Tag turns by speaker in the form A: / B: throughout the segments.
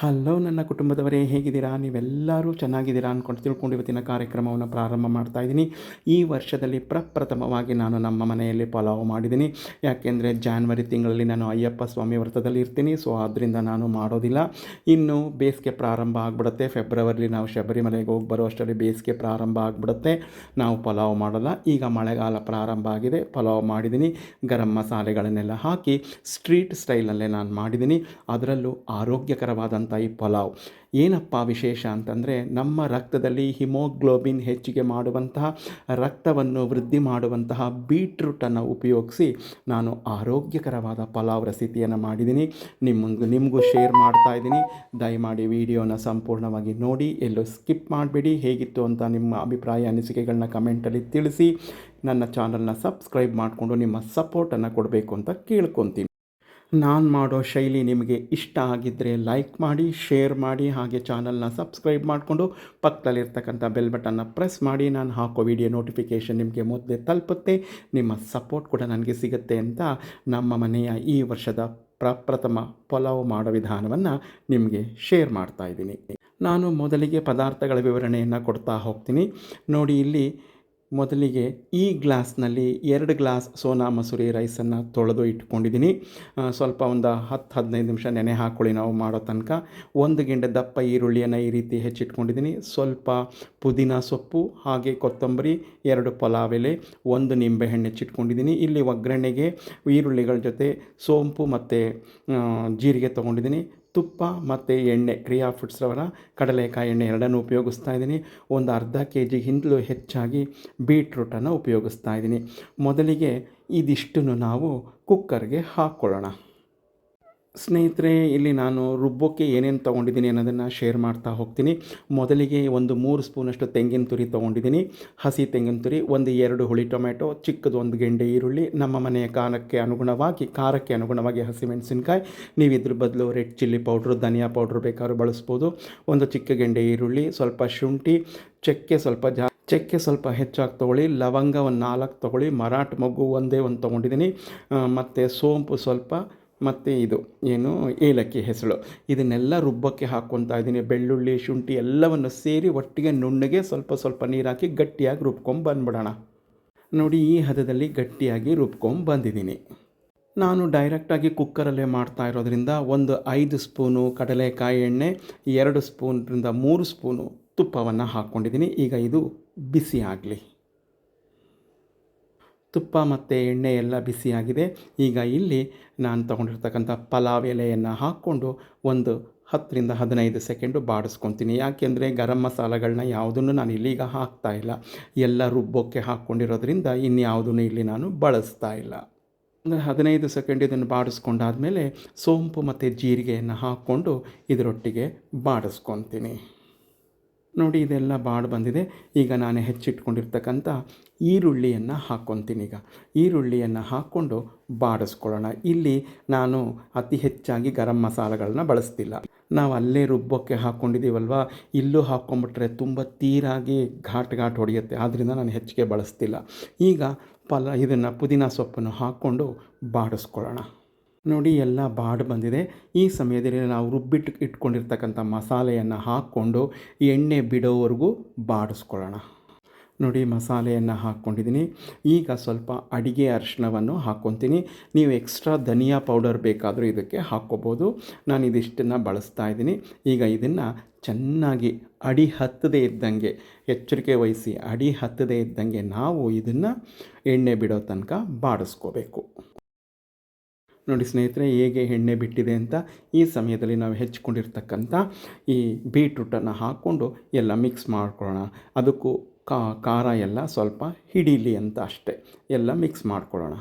A: Hello ನನ್ನ ಕುಟುಂಬದವರೇ, ಹೇಗಿದ್ದೀರಾ? ನೀವೆಲ್ಲರೂ ಚೆನ್ನಾಗಿದ್ದೀರಾ ತಿಳ್ಕೊಂಡು ಇವತ್ತಿನ ಕಾರ್ಯಕ್ರಮವನ್ನು ಪ್ರಾರಂಭ ಮಾಡ್ತಾ ಇದ್ದೀನಿ. ಈ ವರ್ಷದಲ್ಲಿ ಪ್ರಪ್ರಥಮವಾಗಿ ನಾನು ನಮ್ಮ ಮನೆಯಲ್ಲಿ ಪಲಾವ್ ಮಾಡಿದ್ದೀನಿ. ಯಾಕೆಂದರೆ ಜಾನ್ವರಿ ತಿಂಗಳಲ್ಲಿ ನಾನು ಅಯ್ಯಪ್ಪ ಸ್ವಾಮಿ ವ್ರತದಲ್ಲಿ ಇರ್ತೀನಿ. ಸೊ ಆದ್ದರಿಂದ ನಾನು ಮಾಡೋದಿಲ್ಲ. ಇನ್ನು ಬೇಸಿಗೆ ಪ್ರಾರಂಭ ಆಗಿಬಿಡುತ್ತೆ. ಫೆಬ್ರವರಿಲಿ ನಾವು ಶಬರಿಮಲೆಗೆ ಹೋಗಿ ಬರೋ ಅಷ್ಟರಲ್ಲಿ ಬೇಸಿಗೆ ಪ್ರಾರಂಭ ಆಗಿಬಿಡುತ್ತೆ. ನಾವು ಪಲಾವ್ ಮಾಡೋಲ್ಲ. ಈಗ ಮಳೆಗಾಲ ಪ್ರಾರಂಭ ಆಗಿದೆ. ಪಲಾವ್ ಮಾಡಿದ್ದೀನಿ. ಗರಂ ಮಸಾಲೆಗಳನ್ನೆಲ್ಲ ಹಾಕಿ ಸ್ಟ್ರೀಟ್ ಸ್ಟೈಲಲ್ಲೇ ನಾನು ಮಾಡಿದ್ದೀನಿ. ಅದರಲ್ಲೂ ಆರೋಗ್ಯಕರವಾದ ಈ ಪಲಾವ್ ಏನಪ್ಪ ವಿಶೇಷ ಅಂತಂದರೆ, ನಮ್ಮ ರಕ್ತದಲ್ಲಿ ಹಿಮೋಗ್ಲೋಬಿನ್ ಹೆಚ್ಚಿಗೆ ಮಾಡುವಂತಹ, ರಕ್ತವನ್ನು ವೃದ್ಧಿ ಮಾಡುವಂತಹ ಬೀಟ್ರೂಟನ್ನು ಉಪಯೋಗಿಸಿ ನಾನು ಆರೋಗ್ಯಕರವಾದ ಪಲಾವ್ ರೆಸಿಪಿಯನ್ನು ಮಾಡಿದ್ದೀನಿ. ನಿಮಗೂ ಶೇರ್ ಮಾಡ್ತಾ ಇದ್ದೀನಿ. ದಯಮಾಡಿ ವಿಡಿಯೋನ ಸಂಪೂರ್ಣವಾಗಿ ನೋಡಿ, ಎಲ್ಲೋ ಸ್ಕಿಪ್ ಮಾಡಬೇಡಿ. ಹೇಗಿತ್ತು ಅಂತ ನಿಮ್ಮ ಅಭಿಪ್ರಾಯ ಅನಿಸಿಕೆಗಳನ್ನ ಕಮೆಂಟಲ್ಲಿ ತಿಳಿಸಿ. ನನ್ನ ಚಾನಲ್ನ ಸಬ್ಸ್ಕ್ರೈಬ್ ಮಾಡಿಕೊಂಡು ನಿಮ್ಮ ಸಪೋರ್ಟನ್ನು ಕೊಡಬೇಕು ಅಂತ ಕೇಳ್ಕೊತೀನಿ. ನಾನು ಮಾಡೋ ಶೈಲಿ ನಿಮಗೆ ಇಷ್ಟ ಆಗಿದ್ದರೆ ಲೈಕ್ ಮಾಡಿ, ಶೇರ್ ಮಾಡಿ, ಹಾಗೆ ಚಾನಲ್ನ ಸಬ್ಸ್ಕ್ರೈಬ್ ಮಾಡಿಕೊಂಡು ಪಕ್ಕದಲ್ಲಿರ್ತಕ್ಕಂಥ ಬೆಲ್ ಬಟನ್ನ ಪ್ರೆಸ್ ಮಾಡಿ. ನಾನು ಹಾಕೋ ವಿಡಿಯೋ ನೋಟಿಫಿಕೇಷನ್ ನಿಮಗೆ ಮೊದಲೇ ತಲುಪುತ್ತೆ. ನಿಮ್ಮ ಸಪೋರ್ಟ್ ಕೂಡ ನನಗೆ ಸಿಗುತ್ತೆ ಅಂತ ನಮ್ಮ ಮನೆಯ ಈ ವರ್ಷದ ಪ್ರಪ್ರಥಮ ಪಲಾವ್ ಮಾಡೋ ವಿಧಾನವನ್ನು ನಿಮಗೆ ಶೇರ್ ಮಾಡ್ತಾ ಇದ್ದೀನಿ. ನಾನು ಮೊದಲಿಗೆ ಪದಾರ್ಥಗಳ ವಿವರಣೆಯನ್ನು ಕೊಡ್ತಾ ಹೋಗ್ತೀನಿ. ನೋಡಿ, ಇಲ್ಲಿ ಮೊದಲಿಗೆ ಈ ಗ್ಲಾಸ್ನಲ್ಲಿ 2 ಗ್ಲಾಸ್ ಸೋನಾ ಮಸೂರಿ ರೈಸನ್ನು ತೊಳೆದು ಇಟ್ಕೊಂಡಿದ್ದೀನಿ. ಸ್ವಲ್ಪ ಒಂದು 10-15 ನಿಮಿಷ ನೆನೆ ಹಾಕ್ಕೊಳ್ಳಿ ನಾವು ಮಾಡೋ ತನಕ. 1 ಗೆಂಡೆ ದಪ್ಪ ಈರುಳ್ಳಿಯನ್ನು ಈ ರೀತಿ ಹೆಚ್ಚಿಟ್ಕೊಂಡಿದ್ದೀನಿ. ಸ್ವಲ್ಪ ಪುದೀನ ಸೊಪ್ಪು, ಹಾಗೆ ಕೊತ್ತಂಬರಿ, 2 ಪಲಾವ್ ಎಲೆ, 1 ನಿಂಬೆಹಣ್ಣು ಹೆಚ್ಚಿಟ್ಕೊಂಡಿದ್ದೀನಿ. ಇಲ್ಲಿ ಒಗ್ಗರಣೆಗೆ ಈರುಳ್ಳಿಗಳ ಜೊತೆ ಸೋಂಪು ಮತ್ತು ಜೀರಿಗೆ ತೊಗೊಂಡಿದ್ದೀನಿ. ತುಪ್ಪ ಮತ್ತು ಎಣ್ಣೆ, ಕ್ರಿಯಾ ಫುಡ್ಸ್ ಅವರ ಕಡಲೆಕಾಯಿ ಎಣ್ಣೆ ಎರಡನ್ನೂ ಉಪಯೋಗಿಸ್ತಾ ಇದ್ದೀನಿ. ಒಂದು ಅರ್ಧ kg ಹೆಚ್ಚಾಗಿ ಬೀಟ್ರೂಟನ್ನು ಉಪಯೋಗಿಸ್ತಾ ಇದ್ದೀನಿ. ಮೊದಲಿಗೆ ಇದಿಷ್ಟನ್ನು ನಾವು ಕುಕ್ಕರ್ಗೆ ಹಾಕ್ಕೊಳ್ಳೋಣ. ಸ್ನೇಹಿತರೆ, ಇಲ್ಲಿ ನಾನು ರುಬ್ಬೋಕ್ಕೆ ಏನೇನು ತೊಗೊಂಡಿದ್ದೀನಿ ಅನ್ನೋದನ್ನು ಶೇರ್ ಮಾಡ್ತಾ ಹೋಗ್ತೀನಿ. ಮೊದಲಿಗೆ ಒಂದು 3 ಸ್ಪೂನಷ್ಟು ತೆಂಗಿನ ತುರಿ ತೊಗೊಂಡಿದ್ದೀನಿ. ಹಸಿ ತೆಂಗಿನ ತುರಿ, 1-2 ಹುಳಿ ಟೊಮೆಟೊ, ಚಿಕ್ಕದು 1 ಗೆಂಡೆ ಈರುಳ್ಳಿ, ನಮ್ಮ ಮನೆಯ ಖಾರಕ್ಕೆ ಅನುಗುಣವಾಗಿ ಹಸಿಮೆಣಸಿನ್ಕಾಯಿ. ನೀವು ಇದ್ರ ಬದಲು ರೆಡ್ ಚಿಲ್ಲಿ ಪೌಡ್ರು, ಧನಿಯಾ ಪೌಡ್ರು ಬೇಕಾದ್ರೂ ಬಳಸ್ಬೋದು. 1 ಚಿಕ್ಕ ಗೆಂಡೆ ಈರುಳ್ಳಿ, ಸ್ವಲ್ಪ ಶುಂಠಿ, ಚಕ್ಕೆ ಸ್ವಲ್ಪ ಹೆಚ್ಚಾಗಿ ತೊಗೊಳ್ಳಿ. ಲವಂಗ ಒಂದು 4 ತೊಗೊಳ್ಳಿ. ಮರಾಠ ಮೊಗ್ಗು ಒಂದೇ ಒಂದು ತೊಗೊಂಡಿದ್ದೀನಿ. ಮತ್ತು ಸೋಂಪು ಸ್ವಲ್ಪ, ಮತ್ತು ಇದು ಏಲಕ್ಕಿ ಹೆಸಳು. ಇದನ್ನೆಲ್ಲ ರುಬ್ಬಕ್ಕೆ ಹಾಕ್ಕೊತಾ ಇದ್ದೀನಿ. ಬೆಳ್ಳುಳ್ಳಿ, ಶುಂಠಿ ಎಲ್ಲವನ್ನು ಸೇರಿ ಒಟ್ಟಿಗೆ ನುಣ್ಣಗೆ ಸ್ವಲ್ಪ ನೀರು ಹಾಕಿ ಗಟ್ಟಿಯಾಗಿ ರುಬ್ಕೊಂಬಂದ್ಬಿಡೋಣ. ನೋಡಿ, ಈ ಹದದಲ್ಲಿ ಗಟ್ಟಿಯಾಗಿ ರುಬ್ಕೊಂಬಂದಿದ್ದೀನಿ. ನಾನು ಡೈರೆಕ್ಟಾಗಿ ಕುಕ್ಕರಲ್ಲೇ ಮಾಡ್ತಾ ಇರೋದ್ರಿಂದ 5 ಸ್ಪೂನು ಕಡಲೆಕಾಯಿ ಎಣ್ಣೆ, 2 ಸ್ಪೂನ್ರಿಂದ 3 ಸ್ಪೂನು ತುಪ್ಪವನ್ನು ಹಾಕ್ಕೊಂಡಿದ್ದೀನಿ. ಈಗ ಇದು ಬಿಸಿ ಆಗಲಿ. ತುಪ್ಪ ಮತ್ತು ಎಣ್ಣೆ ಎಲ್ಲ ಬಿಸಿಯಾಗಿದೆ. ಈಗ ಇಲ್ಲಿ ನಾನು ತೊಗೊಂಡಿರ್ತಕ್ಕಂಥ ಪಲಾವ್ ಎಲೆಯನ್ನು ಹಾಕ್ಕೊಂಡು ಒಂದು 10-15 ಸೆಕೆಂಡು ಬಾಡಿಸ್ಕೊತೀನಿ. ಯಾಕೆಂದರೆ ಗರಂ ಮಸಾಲೆಗಳನ್ನ ಯಾವುದನ್ನು ನಾನು ಇಲ್ಲೀಗ ಹಾಕ್ತಾ ಇಲ್ಲ. ಎಲ್ಲ ರುಬ್ಬೋಕ್ಕೆ ಹಾಕ್ಕೊಂಡಿರೋದ್ರಿಂದ ಇನ್ಯಾವುದನ್ನು ಇಲ್ಲಿ ನಾನು ಬಳಸ್ತಾ ಇಲ್ಲ. ಅಂದರೆ 15 ಸೆಕೆಂಡ್ ಇದನ್ನು ಬಾಡಿಸ್ಕೊಂಡಾದಮೇಲೆ ಸೋಂಪು ಮತ್ತು ಜೀರಿಗೆಯನ್ನು ಹಾಕ್ಕೊಂಡು ಇದರೊಟ್ಟಿಗೆ ಬಾಡಿಸ್ಕೊತೀನಿ. ನೋಡಿ, ಇದೆಲ್ಲ ಬಂದಿದೆ. ಈಗ ನಾನು ಹೆಚ್ಚಿಟ್ಕೊಂಡಿರ್ತಕ್ಕಂಥ ಈರುಳ್ಳಿಯನ್ನು ಹಾಕ್ಕೊತೀನಿ. ಈಗ ಈರುಳ್ಳಿಯನ್ನು ಹಾಕ್ಕೊಂಡು ಬಾಡಿಸ್ಕೊಳ್ಳೋಣ. ಇಲ್ಲಿ ನಾನು ಅತಿ ಹೆಚ್ಚಾಗಿ ಗರಂ ಮಸಾಲೆಗಳನ್ನ ಬಳಸ್ತಿಲ್ಲ. ನಾವು ಅಲ್ಲೇ ರುಬ್ಬೋಕ್ಕೆ ಹಾಕ್ಕೊಂಡಿದ್ದೀವಲ್ವ, ಇಲ್ಲೂ ಹಾಕ್ಕೊಂಬಿಟ್ರೆ ತುಂಬ ತೀರಾಗಿ ಘಾಟ್ ಹೊಡೆಯುತ್ತೆ. ಆದ್ದರಿಂದ ನಾನು ಹೆಚ್ಚಿಗೆ ಬಳಸ್ತಿಲ್ಲ. ಈಗ ಇದನ್ನು ಪುದೀನ ಸೊಪ್ಪನ್ನು ಹಾಕ್ಕೊಂಡು ಬಾಡಿಸ್ಕೊಳ್ಳೋಣ. ನೋಡಿ, ಎಲ್ಲ ಬಂದಿದೆ. ಈ ಸಮಯದಲ್ಲಿ ನಾವು ಇಟ್ಕೊಂಡಿರ್ತಕ್ಕಂಥ ಮಸಾಲೆಯನ್ನು ಹಾಕ್ಕೊಂಡು ಎಣ್ಣೆ ಬಿಡೋವರೆಗೂ ಬಾಡಿಸ್ಕೊಳ್ಳೋಣ. ನೋಡಿ, ಮಸಾಲೆಯನ್ನು ಹಾಕ್ಕೊಂಡಿದ್ದೀನಿ. ಈಗ ಸ್ವಲ್ಪ ಅಡಿಗೆ ಅರಿಶಿಣವನ್ನು ಹಾಕ್ಕೊತೀನಿ. ನೀವು ಎಕ್ಸ್ಟ್ರಾ ಧನಿಯಾ ಪೌಡರ್ ಬೇಕಾದರೂ ಇದಕ್ಕೆ ಹಾಕ್ಕೋಬೋದು. ನಾನು ಇದಿಷ್ಟನ್ನು ಬಳಸ್ತಾ ಇದ್ದೀನಿ. ಈಗ ಇದನ್ನು ಚೆನ್ನಾಗಿ ಅಡಿ ಹತ್ತದೇ ಇದ್ದಂಗೆ ಎಚ್ಚರಿಕೆ ವಹಿಸಿ, ಅಡಿ ಹತ್ತದೇ ಇದ್ದಂಗೆ ನಾವು ಇದನ್ನು ಎಣ್ಣೆ ಬಿಡೋ ತನಕ ಬಾಡಿಸ್ಕೋಬೇಕು. ನೋಡಿ ಸ್ನೇಹಿತರೆ, ಹೇಗೆ ಎಣ್ಣೆ ಬಿಟ್ಟಿದೆ ಅಂತ. ಈ ಸಮಯದಲ್ಲಿ ನಾವು ಹೆಚ್ಕೊಂಡಿರ್ತಕ್ಕಂಥ ಈ ಬೀಟ್ರೂಟನ್ನು ಹಾಕ್ಕೊಂಡು ಎಲ್ಲ ಮಿಕ್ಸ್ ಮಾಡ್ಕೊಳ್ಳೋಣ. ಅದಕ್ಕೂ ಖಾರ ಎಲ್ಲ ಸ್ವಲ್ಪ ಹಿಡೀಲಿ ಅಂತ ಅಷ್ಟೇ. ಎಲ್ಲ ಮಿಕ್ಸ್ ಮಾಡ್ಕೊಳ್ಳೋಣ.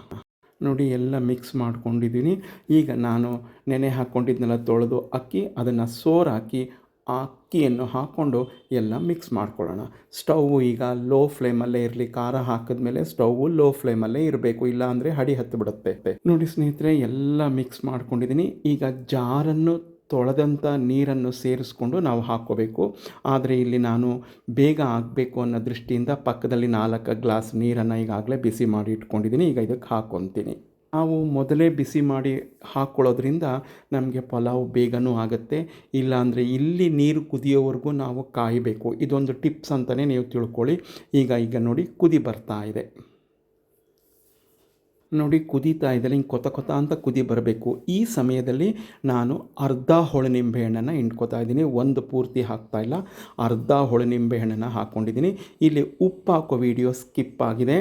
A: ನೋಡಿ, ಎಲ್ಲ ಮಿಕ್ಸ್ ಮಾಡ್ಕೊಂಡಿದ್ದೀನಿ. ಈಗ ನಾನು ನೆನೆ ಹಾಕ್ಕೊಂಡಿದ್ನೆಲ್ಲ ತೊಳೆದು ಅಕ್ಕಿ, ಅದನ್ನು ಸೋರಾಕಿ ಆ ಅಕ್ಕಿಯನ್ನು ಹಾಕ್ಕೊಂಡು ಎಲ್ಲ ಮಿಕ್ಸ್ ಮಾಡ್ಕೊಳ್ಳೋಣ. ಸ್ಟವ್ ಈಗ ಲೋ ಫ್ಲೇಮಲ್ಲೇ ಇರಲಿ. ಖಾರ ಹಾಕಿದ್ಮೇಲೆ ಸ್ಟವ್ ಲೋ ಫ್ಲೇಮಲ್ಲೇ ಇರಬೇಕು, ಇಲ್ಲ ಅಂದರೆ ಅಡಿ ಹತ್ತಿಬಿಡುತ್ತೆ. ನೋಡಿ ಸ್ನೇಹಿತರೆ, ಎಲ್ಲ ಮಿಕ್ಸ್ ಮಾಡ್ಕೊಂಡಿದ್ದೀನಿ. ಈಗ ಜಾರನ್ನು ತೊಳೆದಂಥ ನೀರನ್ನು ಸೇರಿಸ್ಕೊಂಡು ನಾವು ಹಾಕ್ಕೋಬೇಕು. ಆದರೆ ಇಲ್ಲಿ ನಾನು ಬೇಗ ಆಗಬೇಕು ಅನ್ನೋ ದೃಷ್ಟಿಯಿಂದ ಪಕ್ಕದಲ್ಲಿ 4 ಗ್ಲಾಸ್ ನೀರನ್ನು ಈಗಾಗಲೇ ಬಿಸಿ ಮಾಡಿ ಇಟ್ಕೊಂಡಿದ್ದೀನಿ. ಈಗ ಇದಕ್ಕೆ ಹಾಕ್ಕೊತೀನಿ. ನಾವು ಮೊದಲೇ ಬಿಸಿ ಮಾಡಿ ಹಾಕ್ಕೊಳ್ಳೋದ್ರಿಂದ ನಮಗೆ ಪಲಾವ್ ಬೇಗನೂ ಆಗುತ್ತೆ. ಇಲ್ಲಾಂದರೆ ಇಲ್ಲಿ ನೀರು ಕುದಿಯೋವರೆಗೂ ನಾವು ಕಾಯಬೇಕು. ಇದೊಂದು ಟಿಪ್ಸ್ ಅಂತಲೇ ನೀವು ತಿಳ್ಕೊಳ್ಳಿ. ಈಗ ನೋಡಿ ಕುದಿ ಬರ್ತಾ ಇದೆ. ನೋಡಿ ಕುದೀತಾ ಇದ್ದಲ್ಲಿ ಹಿಂಗೆ ಕೊತ ಕೊತ ಅಂತ ಕುದಿ ಬರಬೇಕು. ಈ ಸಮಯದಲ್ಲಿ ನಾನು ಅರ್ಧ ಹೋಳು ನಿಂಬೆಹಣ್ಣನ್ನು ಹಿಂಡ್ಕೊತಾ ಇದ್ದೀನಿ. ಒಂದು ಪೂರ್ತಿ ಹಾಕ್ತಾಯಿಲ್ಲ, ಅರ್ಧ ಹೋಳು ನಿಂಬೆಹಣ್ಣನ್ನು ಹಾಕ್ಕೊಂಡಿದ್ದೀನಿ. ಇಲ್ಲಿ ಉಪ್ಪು ಹಾಕೋ ವಿಡಿಯೋ ಸ್ಕಿಪ್ ಆಗಿದೆ,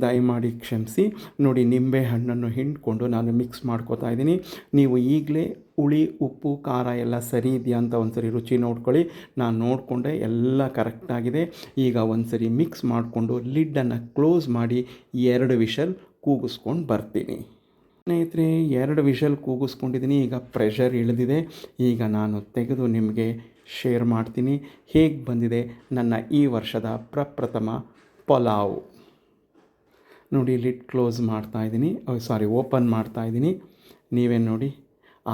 A: ದಯಮಾಡಿ ಕ್ಷಮಿಸಿ. ನೋಡಿ ನಿಂಬೆಹಣ್ಣನ್ನು ಹಿಂಡ್ಕೊಂಡು ನಾನು ಮಿಕ್ಸ್ ಮಾಡ್ಕೊತಾ ಇದ್ದೀನಿ. ನೀವು ಈಗಲೇ ಹುಳಿ ಉಪ್ಪು ಖಾರ ಎಲ್ಲ ಸರಿ ಇದೆಯಾ ಅಂತ ಒಂದು ಸರಿ ರುಚಿ ನೋಡ್ಕೊಳ್ಳಿ. ನಾನು ನೋಡಿಕೊಂಡೆ ಎಲ್ಲ ಕರೆಕ್ಟಾಗಿದೆ. ಈಗ ಒಂದು ಸರಿ ಮಿಕ್ಸ್ ಮಾಡಿಕೊಂಡು ಲಿಡ್ಡನ್ನು ಕ್ಲೋಸ್ ಮಾಡಿ 2 ವಿಷಲ್ ಕೂಗಿಸ್ಕೊಂಡು ಬರ್ತೀನಿ. ಸ್ನೇಹಿತರೆ 2 ವಿಷಲ್ ಕೂಗಿಸ್ಕೊಂಡಿದ್ದೀನಿ. ಈಗ ಪ್ರೆಷರ್ ಇಳಿದಿದೆ. ಈಗ ನಾನು ತೆಗೆದು ನಿಮಗೆ ಶೇರ್ ಮಾಡ್ತೀನಿ ಹೇಗೆ ಬಂದಿದೆ ನನ್ನ ಈ ವರ್ಷದ ಪ್ರಪ್ರಥಮ ಪಲಾವ್. ನೋಡಿ ಲಿಡ್ ಕ್ಲೋಸ್ ಮಾಡ್ತಾಯಿದ್ದೀನಿ, ಓಪನ್ ಮಾಡ್ತಾಯಿದ್ದೀನಿ. ನೀವೇ ನೋಡಿ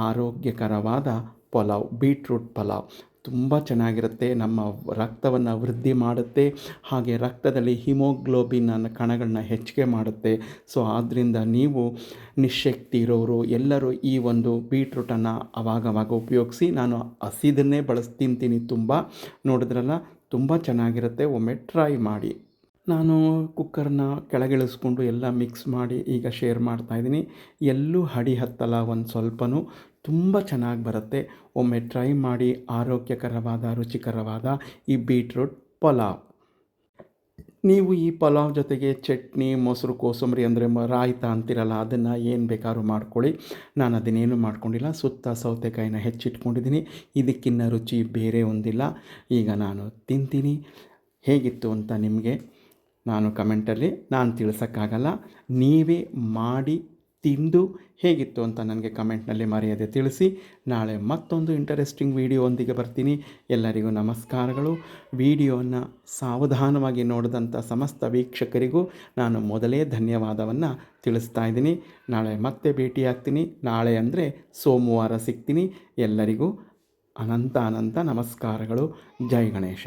A: ಆರೋಗ್ಯಕರವಾದ ಪಲಾವ್, ಬೀಟ್ರೂಟ್ ಪಲಾವ್ ತುಂಬ ಚೆನ್ನಾಗಿರುತ್ತೆ. ನಮ್ಮ ರಕ್ತವನ್ನು ವೃದ್ಧಿ ಮಾಡುತ್ತೆ, ಹಾಗೆ ರಕ್ತದಲ್ಲಿ ಹಿಮೋಗ್ಲೋಬಿನ್ ಕಣಗಳನ್ನ ಹೆಚ್ಚಿಗೆ ಮಾಡುತ್ತೆ. ಸೊ ಆದ್ದರಿಂದ ನೀವು ನಿಶ್ಶಕ್ತಿ ಇರೋರು ಎಲ್ಲರೂ ಈ ಒಂದು ಬೀಟ್ರೂಟನ್ನು ಆವಾಗವಾಗ ಉಪಯೋಗಿಸಿ. ನಾನು ಹಸಿದನ್ನೇ ತಿಂತೀನಿ ತುಂಬ. ನೋಡಿದ್ರಲ್ಲ ತುಂಬ ಚೆನ್ನಾಗಿರುತ್ತೆ, ಒಮ್ಮೆ ಟ್ರೈ ಮಾಡಿ. ನಾನು ಕುಕ್ಕರ್ನ ಕೆಳಗಿಳಿಸ್ಕೊಂಡು ಎಲ್ಲ ಮಿಕ್ಸ್ ಮಾಡಿ ಈಗ ಶೇರ್ ಮಾಡ್ತಾಯಿದ್ದೀನಿ. ಎಲ್ಲೂ ಹಡಿ ಹತ್ತಲ್ಲ, ಒಂದು ಸ್ವಲ್ಪನೂ ತುಂಬ ಚೆನ್ನಾಗಿ ಬರುತ್ತೆ. ಒಮ್ಮೆ ಟ್ರೈ ಮಾಡಿ. ಆರೋಗ್ಯಕರವಾದ ರುಚಿಕರವಾದ ಈ ಬೀಟ್ರೂಟ್ ಪಲಾವ್. ನೀವು ಈ ಪಲಾವ್ ಜೊತೆಗೆ ಚಟ್ನಿ, ಮೊಸರು, ಕೋಸಂಬರಿ ಅಂದರೆ ರಾಯ್ತ ಅಂತಿರಲ್ಲ, ಅದನ್ನು ಏನು ಬೇಕಾದ್ರೂ ಮಾಡ್ಕೊಳ್ಳಿ. ನಾನು ಅದನ್ನೇನು ಮಾಡ್ಕೊಂಡಿಲ್ಲ. ಸುತ್ತ ಸೌತೆಕಾಯಿನ ಹೆಚ್ಚಿಟ್ಕೊಂಡಿದ್ದೀನಿ. ಇದಕ್ಕಿನ್ನ ರುಚಿ ಬೇರೆ ಒಂದಿಲ್ಲ. ಈಗ ನಾನು ತಿಂತೀನಿ. ಹೇಗಿತ್ತು ಅಂತ ನಿಮಗೆ ನಾನು ಕಮೆಂಟಲ್ಲಿ ತಿಳಿಸೋಕ್ಕಾಗಲ್ಲ. ನೀವೇ ಮಾಡಿ ತಿಂದು ಹೇಗಿತ್ತು ಅಂತ ನನಗೆ ಕಮೆಂಟ್ನಲ್ಲಿ ಮರೆಯದೆ ತಿಳಿಸಿ. ನಾಳೆ ಮತ್ತೊಂದು ಇಂಟರೆಸ್ಟಿಂಗ್ ವಿಡಿಯೋವೊಂದಿಗೆ ಬರ್ತೀನಿ. ಎಲ್ಲರಿಗೂ ನಮಸ್ಕಾರಗಳು. ವಿಡಿಯೋವನ್ನು ಸಾವಧಾನವಾಗಿ ನೋಡಿದಂಥ ಸಮಸ್ತ ವೀಕ್ಷಕರಿಗೂ ನಾನು ಮೊದಲೇ ಧನ್ಯವಾದವನ್ನು ತಿಳಿಸ್ತಾ ಇದ್ದೀನಿ. ನಾಳೆ ಮತ್ತೆ ಭೇಟಿಯಾಗ್ತೀನಿ. ನಾಳೆ ಅಂದರೆ ಸೋಮವಾರ ಸಿಗ್ತೀನಿ. ಎಲ್ಲರಿಗೂ ಅನಂತ ನಮಸ್ಕಾರಗಳು. ಜೈ ಗಣೇಶ.